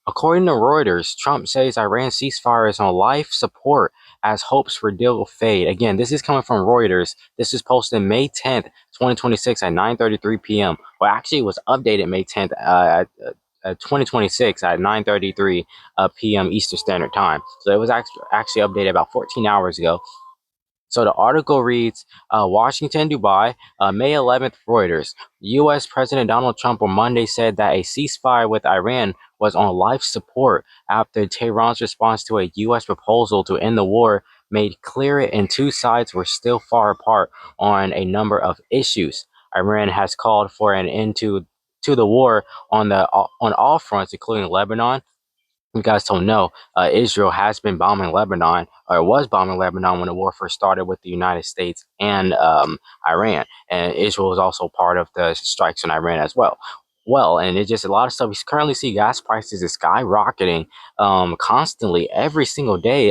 According to Reuters, Trump says Iran ceasefire is on life support as hopes for deal fade. Again, this is coming from Reuters. This is posted May 10th, 2026 at 9:33 p.m. Well, actually, it was updated May 10th at 2026 at 9:33 p.m. Eastern Standard Time. So it was actually updated about 14 hours ago. So the article reads, Washington, Dubai, May 11th, Reuters. U.S. President Donald Trump on Monday said that a ceasefire with Iran was on life support after Tehran's response to a U.S. proposal to end the war made clear it and two sides were still far apart on a number of issues. Iran has called for an end to the war on all fronts, including Lebanon. You guys don't know, Israel has been bombing Lebanon, or was bombing Lebanon when the war first started with the United States and Iran. And Israel is also part of the strikes on Iran as well. Well, and it's just a lot of stuff. We currently see gas prices is skyrocketing constantly every single day.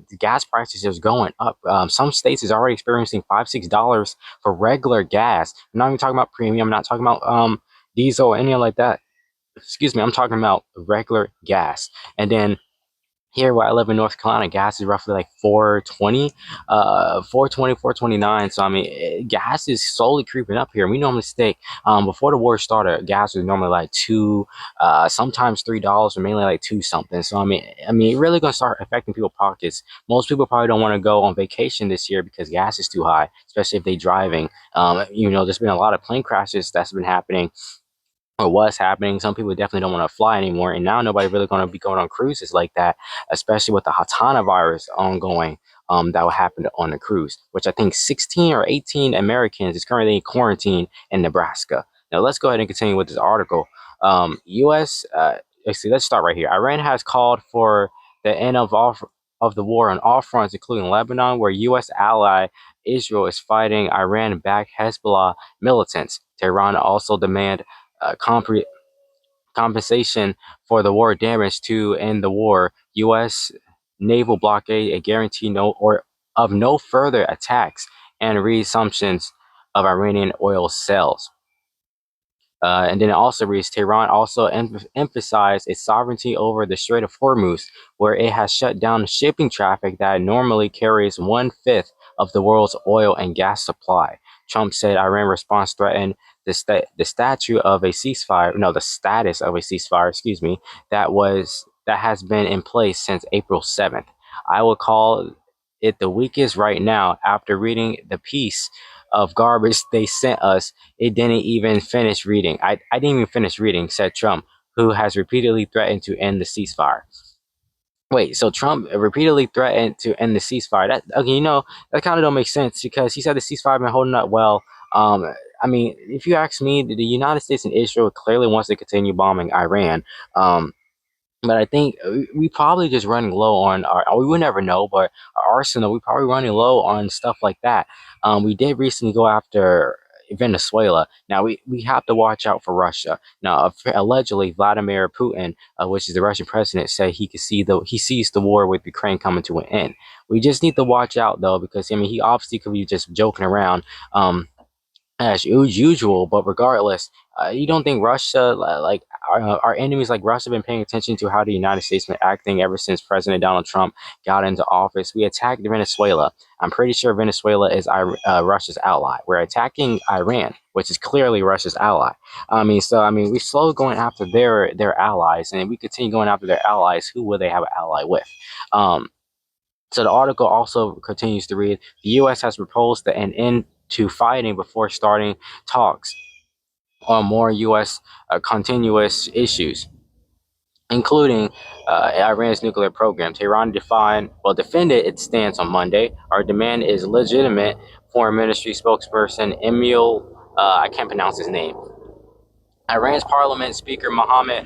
The gas prices is going up. Some states is already experiencing $5, $6 for regular gas. I'm not even talking about premium. I'm not talking about diesel or anything like that. Excuse me, I'm talking about regular gas. And then here where I live in North Carolina, gas is roughly like 420, 420, 429. So I mean, gas is slowly creeping up here. We normally stay before the war started, gas was normally like two, sometimes $3, or mainly like two something. So I mean, it really gonna start affecting people's pockets. Most people probably don't want to go on vacation this year because gas is too high, especially if they're driving. There's been a lot of plane crashes that's been happening or what's happening. Some people definitely don't want to fly anymore, and now nobody's really going to be going on cruises like that, especially with the Hatana virus ongoing. That will happen on the cruise, which I think 16 or 18 Americans is currently in quarantine in Nebraska. Now let's go ahead and continue with this article. U.S. Let's start right here. Iran has called for the end of the war on all fronts, including Lebanon, where U.S. ally Israel is fighting Iran-backed Hezbollah militants. Tehran also demand uh, compre- compensation for the war damage to end the war. U.S. naval blockade, a guarantee of no further attacks, and reassumptions of Iranian oil sales. And then it also reads Tehran also emphasized its sovereignty over the Strait of Hormuz, where it has shut down shipping traffic that normally carries one-fifth of the world's oil and gas supply. Trump said Iran response threatened the statute of a ceasefire, no, the status of a ceasefire, excuse me, that has been in place since April 7th. I would call it the weakest right now after reading the piece of garbage they sent us. It didn't even finish reading. I didn't even finish reading, said Trump, who has repeatedly threatened to end the ceasefire. Wait, so Trump repeatedly threatened to end the ceasefire. That okay, that kind of don't make sense because he said the ceasefire been holding up well. Um, I mean, if you ask me, the United States and Israel clearly wants to continue bombing Iran. But I think we probably just running low on we would never know, but our arsenal, we probably running low on stuff like that. We did recently go after Venezuela. Now we have to watch out for Russia. Now, allegedly, Vladimir Putin, which is the Russian president, said he sees the war with Ukraine coming to an end. We just need to watch out though, because I mean, he obviously could be just joking around. As usual, but regardless, you don't think Russia, like our enemies like Russia, been paying attention to how the United States been acting ever since President Donald Trump got into office? We attacked Venezuela. I'm pretty sure Venezuela is Russia's ally. We're attacking Iran, which is clearly Russia's ally. So we slowly going after their allies, and if we continue going after their allies, who will they have an ally with? Um, so the article also continues to read, the U.S. has proposed an end to fighting before starting talks on more U.S. Continuous issues, including Iran's nuclear program. Tehran defended its stance on Monday. Our demand is legitimate, Foreign Ministry spokesperson Emil, I can't pronounce his name, Iran's parliament speaker Mohammed,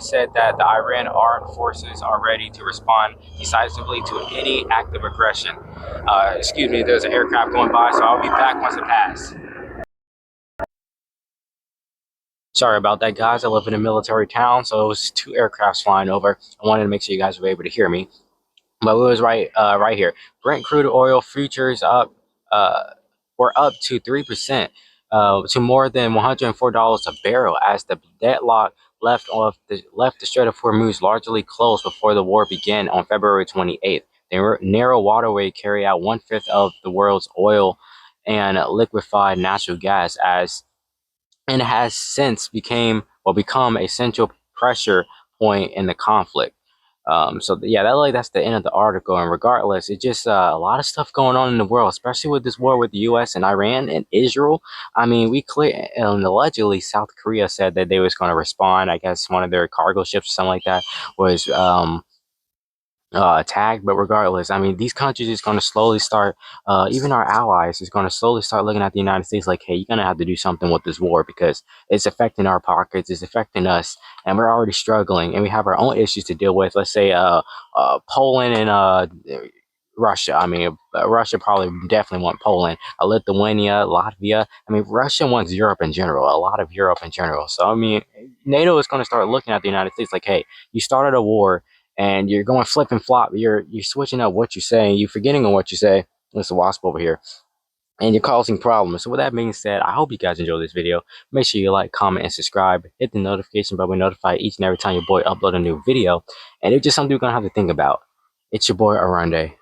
said that the Iran armed forces are ready to respond decisively to any act of aggression. Excuse me, there's an aircraft going by, so I'll be back once it passes. Sorry about that, guys. I live in a military town, so it was two aircrafts flying over. I wanted to make sure you guys were able to hear me. But it was right here. Brent crude oil futures uh, were up to 3%, to more than $104 a barrel as the deadlock left the Strait of Hormuz largely closed before the war began on February 28th. The narrow waterway carried out 1/5 of the world's oil and liquefied natural gas as and has since become a central pressure point in the conflict. Yeah, that's the end of the article. And regardless, it's just a lot of stuff going on in the world, especially with this war with the U.S. and Iran and Israel. I mean, allegedly South Korea said that they was going to respond. I guess one of their cargo ships or something like that was attacked. But regardless, I mean, these countries is going to slowly start, even our allies is going to slowly start looking at the United States like, hey, you're going to have to do something with this war because it's affecting our pockets, it's affecting us, and we're already struggling, and we have our own issues to deal with. Let's say Poland and Russia. I mean, Russia probably definitely want Poland, Lithuania, Latvia. I mean, Russia wants Europe in general, a lot of Europe in general. So, I mean, NATO is going to start looking at the United States like, hey, you started a war and you're going flip and flop. You're switching up what you say, you're forgetting on what you say. There's a wasp over here. And you're causing problems. So with that being said, I hope you guys enjoyed this video. Make sure you like, comment, and subscribe. Hit the notification bell to be notified each and every time your boy upload a new video. And it's just something you're going to have to think about. It's your boy, Arande.